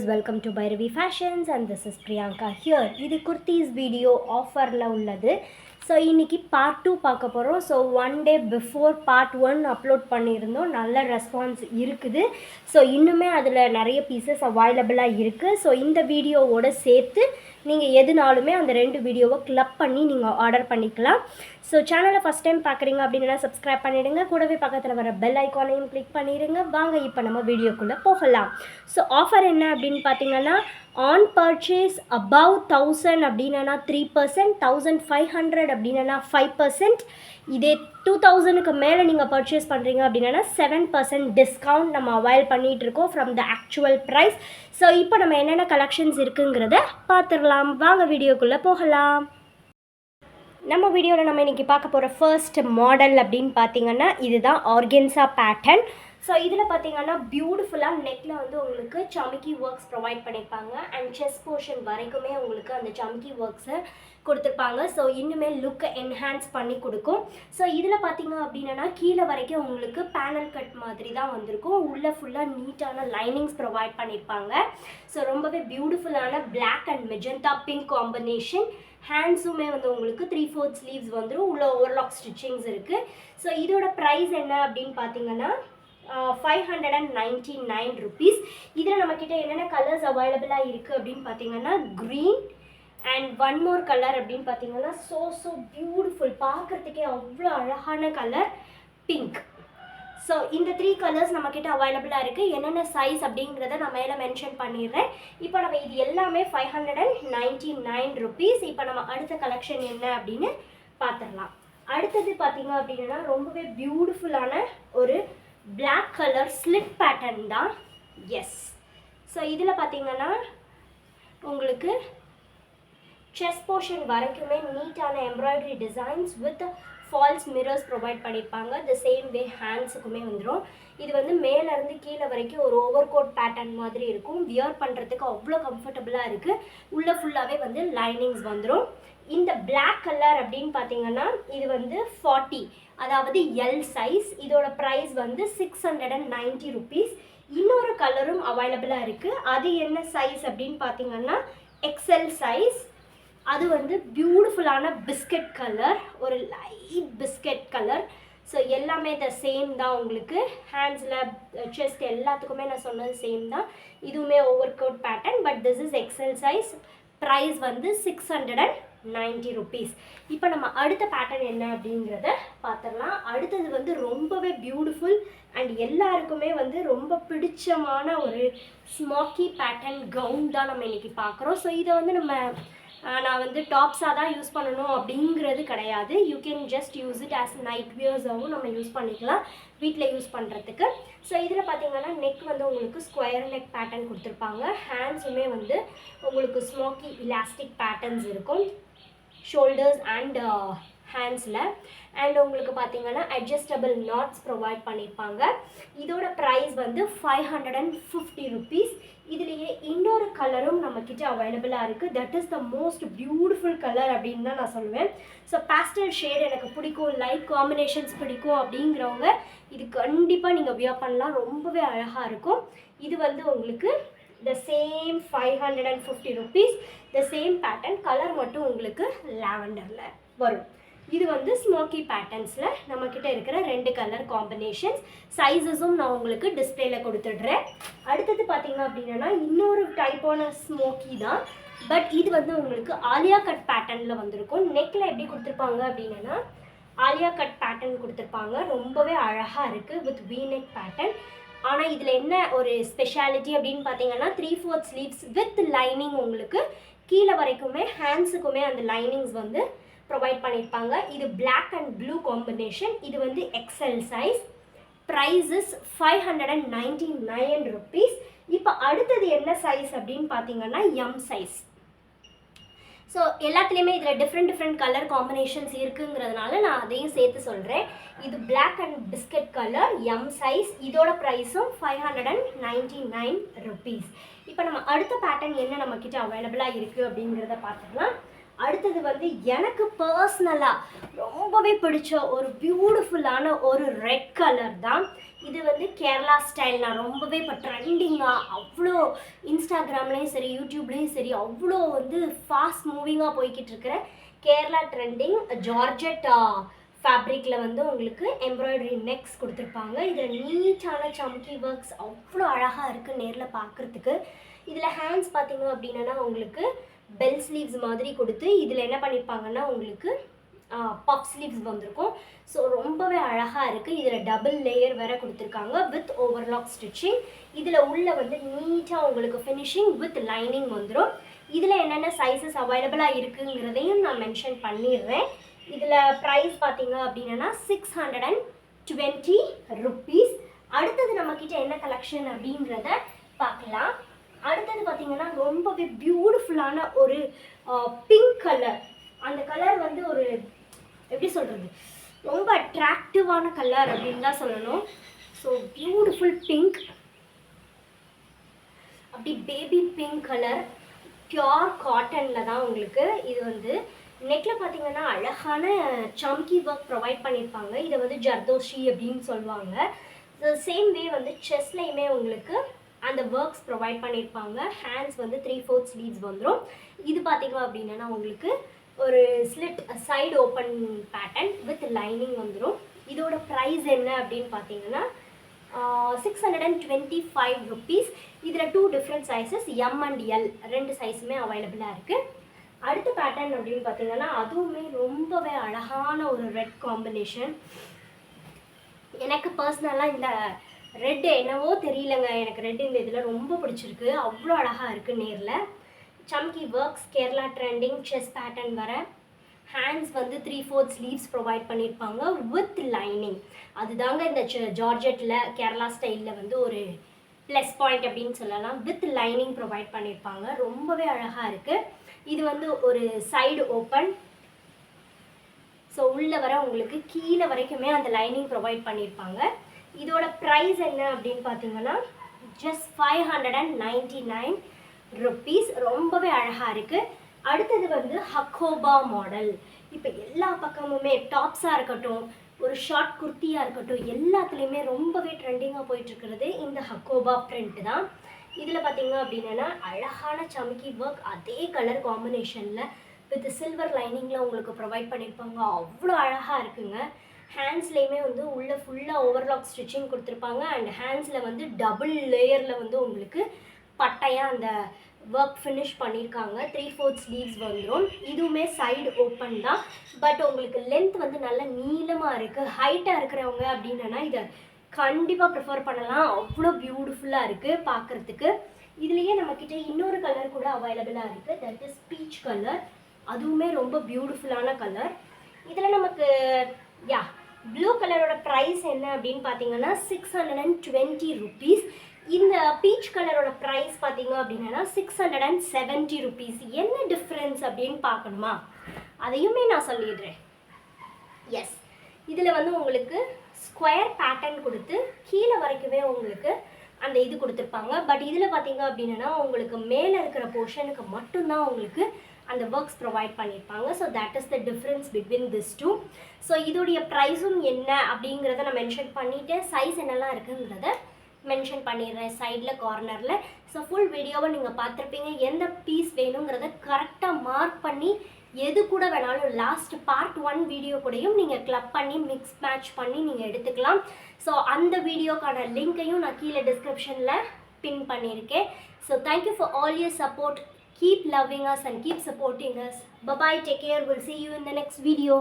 viewers, welcome to Bhairavi Fashions and this is Priyanka here. இது kurtis video ஆஃபரில் உள்ளது. So இன்றைக்கி பார்ட் 2 பார்க்க போகிறோம். So 1 day before part 1 upload பண்ணியிருந்தோம். நல்ல ரெஸ்பான்ஸ் இருக்குது. ஸோ இன்னுமே அதில் நிறைய பீசஸ் அவைலபிளாக இருக்குது. ஸோ இந்த வீடியோவோட சேர்த்து நீங்கள் எதுனாலுமே அந்த 2 வீடியோவை கிளப் பண்ணி நீங்கள் ஆர்டர் பண்ணிக்கலாம். ஸோ சேனலை ஃபஸ்ட் டைம் பார்க்குறீங்க அப்படின்னா சப்ஸ்கிரைப் பண்ணிவிடுங்க. கூடவே பக்கத்தில் வர பெல் ஐக்கானையும் கிளிக் பண்ணிடுங்க. வாங்க இப்போ நம்ம வீடியோக்குள்ளே போகலாம். ஸோ ஆஃபர் என்ன அப்படின்னு பார்த்தீங்கன்னா, ஆன் பர்ச்சேஸ் அபவ் 1000 அப்படின்னா 3%, 1500 அப்படின்னா 5%, இதே 2000க்கு மேலே நீங்கள் பர்ச்சேஸ் பண்ணுறீங்க அப்படின்னா 7% டிஸ்கவுண்ட் நம்ம அவைல் பண்ணிகிட்ருக்கோம் from the actual price. So இப்போ நம்ம என்னென்ன கலெக்ஷன்ஸ் இருக்குங்கிறத பார்த்துடலாம். வாங்க வீடியோக்குள்ளே போகலாம். நம்ம வீடியோவில் நம்ம இன்றைக்கி பார்க்க போகிற ஃபர்ஸ்ட் மாடல் அப்படின்னு பார்த்தீங்கன்னா இதுதான் ஆர்கென்சா பேட்டர்ன். ஸோ இதில் பார்த்தீங்கன்னா பியூட்டிஃபுல்லாக நெக்கில் வந்து உங்களுக்கு சமிக்கி ஒர்க்ஸ் ப்ரொவைட் பண்ணியிருப்பாங்க அண்ட் செஸ்ட் போர்ஷன் வரைக்குமே உங்களுக்கு அந்த சமிக்கி ஒர்க்ஸை கொடுத்துருப்பாங்க. ஸோ இன்னுமே லுக்கை என்ஹான்ஸ் பண்ணி கொடுக்கும். ஸோ இதில் பார்த்தீங்க அப்படின்னா கீழே வரைக்கும் உங்களுக்கு பேனல் கட் மாதிரி தான் வந்திருக்கும். உள்ளே ஃபுல்லாக நீட்டான லைனிங்ஸ் ப்ரொவைட் பண்ணியிருப்பாங்க. ஸோ ரொம்பவே பியூட்டிஃபுல்லான black and magenta pink combination. ஹேண்ட்ஸுமே வந்து உங்களுக்கு 3/4 ஸ்லீவ்ஸ் வந்துடும். உள்ள ஓவர்லாக் ஸ்டிச்சிங்ஸ் இருக்குது. ஸோ இதோட ப்ரைஸ் என்ன அப்படின்னு பார்த்தீங்கன்னா 599 rupees. இதில் நம்மக்கிட்ட என்னென்ன கலர்ஸ் அவைலபிளாக இருக்குது அப்படின்னு பார்த்தீங்கன்னா green and one more colour அப்படின்னு பார்த்தீங்கன்னா ஸோ பியூட்டிஃபுல், பார்க்குறதுக்கே அவ்வளோ அழகான கலர் பிங்க். ஸோ இந்த 3 கலர்ஸ் நம்மக்கிட்ட அவைலபிளாக இருக்குது. என்னென்ன சைஸ் அப்படிங்கிறத நான் மேலே மென்ஷன் பண்ணிடுறேன். இப்போ நம்ம இது எல்லாமே 599 rupees. இப்போ நம்ம அடுத்த கலெக்ஷன் என்ன அப்படின்னு பார்த்துடலாம். அடுத்தது பார்த்தீங்க அப்படின்னா ரொம்பவே பியூட்டிஃபுல்லான ஒரு பிளாக் கலர் ஸ்லிட் பேட்டர்ன் தான். எஸ், ஸோ இதில் பார்த்தீங்கன்னா உங்களுக்கு செஸ்ட் போர்ஷன் வரைக்குமே நீட்டான embroidery designs with false mirrors provide பண்ணியிருப்பாங்க. த சேம் வே ஹேண்ட்ஸுக்குமே வந்துடும். இது வந்து மேலேருந்து கீழே வரைக்கும் ஒரு ஓவர் கோட் பேட்டர்ன் மாதிரி இருக்கும். வியர் பண்ணுறதுக்கு அவ்வளோ கம்ஃபர்டபுளாக இருக்குது. உள்ளே ஃபுல்லாகவே வந்து லைனிங்ஸ் வந்துடும். இந்த பிளாக் கலர் அப்படின்னு பார்த்தீங்கன்னா இது வந்து 40, அதாவது எல் சைஸ். இதோட ப்ரைஸ் வந்து 690 rupees. இன்னொரு கலரும் அவைலபிளாக இருக்குது. அது என்ன சைஸ் அப்படின்னு பார்த்தீங்கன்னா எக்ஸ்எல் சைஸ். அது வந்து பியூட்டிஃபுல்லான பிஸ்கட் கலர், ஒரு லைட் பிஸ்கட் கலர். ஸோ எல்லாமே த சேம் தான். உங்களுக்கு ஹேண்ட்ஸில் செஸ்ட் எல்லாத்துக்குமே நான் சொன்னது சேம் தான். இதுவுமே overcoat pattern, but this is XL size. Price வந்து 690 rupees. இப்போ நம்ம அடுத்த பேட்டர்ன் என்ன அப்படிங்கிறத பார்த்துடலாம். அடுத்தது வந்து ரொம்பவே பியூட்டிஃபுல் அண்ட் எல்லாருக்குமே வந்து ரொம்ப பிடிச்சமான ஒரு ஸ்மோக்கி பேட்டர்ன் கவுன் தான் நம்ம இன்றைக்கி பார்க்குறோம். ஸோ இதை வந்து நான் வந்து டாப்ஸாக தான் யூஸ் பண்ணணும் அப்படிங்கிறது கிடையாது. You can just use it as night வியர்ஸாகவும் நம்ம யூஸ் பண்ணிக்கலாம் வீட்டில் யூஸ் பண்ணுறதுக்கு. ஸோ இதில் பார்த்தீங்கன்னா நெக் வந்து உங்களுக்கு ஸ்கொயர் நெக் பேட்டர்ன் கொடுத்துருப்பாங்க. ஹேண்ட்ஸுமே வந்து உங்களுக்கு ஸ்மோக்கி இலாஸ்டிக் பேட்டர்ன்ஸ் இருக்கும் ஷோல்டர்ஸ் அண்ட் ஹேண்ட்ஸில். அண்ட் உங்களுக்கு பார்த்தீங்கன்னா அட்ஜஸ்டபிள் நாட்ஸ் ப்ரொவைட் பண்ணியிருப்பாங்க. இதோட ப்ரைஸ் வந்து 550 rupees. இதுலேயே இன்னொரு கலரும் நம்மக்கிட்ட அவைலபிளாக இருக்குது. That is the most beautiful colour அப்படின்னு தான் நான் சொல்லுவேன். ஸோ பேஸ்டல் ஷேட் எனக்கு பிடிக்கும், லைட் காம்பினேஷன்ஸ் பிடிக்கும் அப்படிங்கிறவங்க இது கண்டிப்பாக நீங்கள் வியர் பண்ணலாம். ரொம்பவே அழகாக இருக்கும். இது வந்து உங்களுக்கு the same 550 rupees. The same pattern, colour மட்டும் உங்களுக்கு லாவெண்டரில் வரும். இது வந்து ஸ்மோக்கி பேட்டர்ன்ஸில் நம்மக்கிட்ட இருக்கிற 2 கலர் காம்பினேஷன்ஸ். சைஸஸும் நான் உங்களுக்கு டிஸ்பிளேயில் கொடுத்துட்றேன். அடுத்தது பார்த்தீங்க அப்படின்னா இன்னொரு டைப்பான ஸ்மோக்கி தான், பட் இது வந்து உங்களுக்கு ஆலியா கட் பேட்டர்னில் வந்திருக்கும். நெக்கில் எப்படி கொடுத்துருப்பாங்க அப்படின்னா ஆலியா கட் பேட்டர்ன் கொடுத்துருப்பாங்க. ரொம்பவே அழகாக இருக்குது வித் வி நெக் பேட்டர்ன். ஆனால் இதில் என்ன ஒரு ஸ்பெஷாலிட்டி அப்படின்னு பார்த்தீங்கன்னா 3/4 ஸ்லீவ்ஸ் வித் லைனிங். உங்களுக்கு கீழே வரைக்குமே ஹேண்ட்ஸுக்குமே அந்த லைனிங்ஸ் வந்து ப்ரொவைட் பண்ணியிருப்பாங்க. இது பிளாக் அண்ட் ப்ளூ காம்பினேஷன். இது வந்து XL size. Price is 599 rupees. இப்போ அடுத்தது என்ன சைஸ் அப்படின்னு பார்த்தீங்கன்னா எம் சைஸ். ஸோ எல்லாத்துலேயுமே இதில் டிஃப்ரெண்ட் கலர் காம்பினேஷன்ஸ் இருக்குங்கிறதுனால நான் அதையும் சேர்த்து சொல்கிறேன். இது black and biscuit colour M size. இதோட ப்ரைஸும் 599 rupees. இப்போ நம்ம அடுத்த பேட்டர்ன் என்ன நம்மக்கிட்ட அவைலபிளாக இருக்குது அப்படிங்கிறத பார்த்துக்கலாம். அடுத்தது வந்து எனக்கு பர்சனலாக ரொம்பவே பிடிச்ச ஒரு பியூட்டிஃபுல்லான ஒரு ரெட் கலர் தான். இது வந்து கேரளா ஸ்டைல். நான் ரொம்பவே இப்போ ட்ரெண்டிங்காக அவ்வளோ இன்ஸ்டாகிராம்லேயும் சரி யூடியூப்லேயும் சரி அவ்வளோ வந்து ஃபாஸ்ட் மூவிங்காக போய்கிட்டு இருக்கிற கேரளா ட்ரெண்டிங் ஜார்ஜெட் ஃபேப்ரிக்கில் வந்து உங்களுக்கு எம்ப்ராய்டரி நெக்ஸ் கொடுத்துருப்பாங்க. இதில் நீட்டான சம்கி ஒர்க்ஸ் அவ்வளோ அழகாக இருக்குது நேரில் பார்க்குறதுக்கு. இதில் ஹேண்ட்ஸ் பார்த்தீங்க அப்படின்னா உங்களுக்கு பெல் ஸ்லீவ்ஸ் மாதிரி கொடுத்து இதில் என்ன பண்ணியிருப்பாங்கன்னா உங்களுக்கு பஃப் ஸ்லீவ்ஸ் வந்திருக்கும். ஸோ ரொம்பவே அழகாக இருக்குது. இதில் டபுள் லேயர் வேறு கொடுத்துருக்காங்க வித் ஓவர்லாக் ஸ்டிச்சிங். இதில் உள்ள வந்து நீட்டாக உங்களுக்கு ஃபினிஷிங் வித் லைனிங் வந்துடும். இதில் என்னென்ன சைஸஸ் அவைலபிளாக இருக்குங்கிறதையும் நான் மென்ஷன் பண்ணிடுறேன். இதில் ப்ரைஸ் பார்த்தீங்க அப்படின்னா 620 rupees. அடுத்தது நம்மக்கிட்ட என்ன கலெக்ஷன் அப்படின்றத பார்க்கலாம். அடுத்தது பார்த்தீங்கன்னா ரொம்பவே பியூட்டிஃபுல்லான ஒரு பிங்க் கலர். அந்த கலர் வந்து ஒரு எப்படி சொல்கிறது, ரொம்ப அட்ராக்டிவான கலர் அப்படின்னு தான் சொல்லணும். ஸோ பியூட்டிஃபுல் பிங்க், அப்படி பேபி பிங்க் கலர், பியோர் காட்டனில் தான் உங்களுக்கு இது வந்து. நெக்கில் பார்த்தீங்கன்னா அழகான சம்கி ஒர்க் ப்ரொவைட் பண்ணியிருப்பாங்க. இதை வந்து ஜர்தோஷி அப்படின்னு சொல்லுவாங்க. சேம் வே வந்து செஸ்ட்லேயுமே உங்களுக்கு அந்த ஒர்க்ஸ் ப்ரொவைட் பண்ணியிருப்பாங்க. ஹேண்ட்ஸ் வந்து 3/4 ஸ்லீவ்ஸ் வந்துடும். இது பார்த்தீங்க அப்படின்னா உங்களுக்கு ஒரு slit side open pattern with lining வந்துடும். இதோட ப்ரைஸ் என்ன அப்படின்னு பார்த்தீங்கன்னா 625 rupees. இதில் 2 different sizes M and L 2 சைஸுமே அவைலபிளாக இருக்குது. அடுத்த பேட்டர்ன் அப்படின்னு பார்த்தீங்கன்னா அதுவுமே ரொம்பவே அழகான ஒரு ரெட் காம்பினேஷன். எனக்கு பர்சனலாக இந்த ரெட் என்னவோ தெரியலங்க, எனக்கு ரெட் இந்த இதில் ரொம்ப பிடிச்சிருக்கு. அவ்வளோ அழகாக இருக்குது நேரில். சம்கி works Kerala trending chest pattern வர. ஹேண்ட்ஸ் வந்து 3/4 ஸ்லீவ்ஸ் ப்ரொவைட் பண்ணியிருப்பாங்க வித் லைனிங். அதுதாங்க இந்த ஜார்ஜெட்டில் கேரளா ஸ்டைலில் வந்து ஒரு ப்ளஸ் பாயிண்ட் அப்படின்னு சொல்லலாம். வித் லைனிங் ப்ரொவைட் பண்ணியிருப்பாங்க. ரொம்பவே அழகாக இருக்குது. இது வந்து ஒரு சைடு ஓப்பன். ஸோ உள்ளே வர உங்களுக்கு கீழே வரைக்குமே அந்த லைனிங் ப்ரொவைட் பண்ணியிருப்பாங்க. இதோட ப்ரைஸ் என்ன அப்படின்னு பார்த்தீங்கன்னா ஜஸ்ட் 599 rupees. ரொம்பவே அழகாக இருக்குது. அடுத்தது வந்து ஹக்கோபா மாடல். இப்போ எல்லா பக்கமுமே டாப்ஸாக இருக்கட்டும், ஒரு ஷார்ட் குர்த்தியாக இருக்கட்டும், எல்லாத்துலேயுமே ரொம்பவே ட்ரெண்டிங்காக போயிட்டுருக்கிறது இந்த ஹக்கோபா பிரிண்ட் தான். இதில் பார்த்தீங்க அப்படின்னா அழகான சம்கி ஒர்க் அதே கலர் காம்பினேஷனில் வித் சில்வர் லைனிங்கில் உங்களுக்கு ப்ரொவைட் பண்ணியிருப்பாங்க. அவ்வளோ அழகாக இருக்குங்க. ஹேண்ட்ஸ்லேயுமே வந்து உள்ளே ஃபுல்லாக ஓவர்லாக் ஸ்டிச்சிங் கொடுத்துருப்பாங்க. அண்ட் ஹேண்ட்ஸில் வந்து டபுள் லேயரில் வந்து உங்களுக்கு பட்டையாக அந்த ஒர்க் ஃபினிஷ் பண்ணியிருக்காங்க. 3/4 ஸ்லீவ்ஸ் வந்துடும். இதுவுமே சைடு ஓப்பன் தான். பட் உங்களுக்கு லென்த் வந்து நல்ல நீளமாக இருக்குது. ஹைட்டாக இருக்கிறவங்க அப்படின்னா இதை கண்டிப்பாக ப்ரிஃபர் பண்ணலாம். அவ்வளோ பியூட்டிஃபுல்லாக இருக்குது பார்க்குறதுக்கு. இதுலேயே நம்மக்கிட்ட இன்னொரு கலர் கூட அவைலபிளாக இருக்குது. That is peach colour. அதுவுமே ரொம்ப பியூட்டிஃபுல்லான கலர். இதில் நமக்கு ப்ளூ கலரோட ப்ரைஸ் என்ன அப்படின்னு பார்த்தீங்கன்னா 620 rupees. இந்த பீச் கலரோட ப்ரைஸ் பார்த்தீங்க அப்படின்னா 670 rupees. என்ன டிஃப்ரென்ஸ் அப்படின்னு பார்க்கணுமா, அதையுமே நான் சொல்லிடுறேன். எஸ், இதில் வந்து உங்களுக்கு ஸ்கொயர் பேட்டர்ன் கொடுத்து கீழே வரைக்குமே உங்களுக்கு அந்த இது கொடுத்துருப்பாங்க. பட் இதில் பார்த்தீங்க அப்படின்னா உங்களுக்கு மேலே இருக்கிற போர்ஷனுக்கு மட்டும்தான் உங்களுக்கு அந்த ஒர்க்ஸ் ப்ரொவைட் பண்ணியிருப்பாங்க. So that is the difference between this two. So இதோடைய ப்ரைஸும் என்ன அப்படிங்கிறத நான் மென்ஷன் பண்ணிவிட்டு சைஸ் என்னெல்லாம் இருக்குங்கிறத மென்ஷன் பண்ணிடுறேன் சைடில் கார்னரில். ஸோ ஃபுல் வீடியோவை நீங்கள் பார்த்துருப்பீங்க. எந்த பீஸ் வேணுங்கிறத கரெக்டாக மார்க் பண்ணி எது கூட வேணாலும் லாஸ்ட் பார்ட் 1 வீடியோ கூடயும் நீங்கள் கிளப் பண்ணி மிக்ஸ் மேட்ச் பண்ணி நீங்கள் எடுத்துக்கலாம். ஸோ அந்த வீடியோக்கான லிங்க்கையும் நான் கீழே டிஸ்கிரிப்ஷனில் பின் பண்ணியிருக்கேன். So thank you for all your support. Keep loving us and keep supporting us. Bye bye, take care. We'll see you in the next video.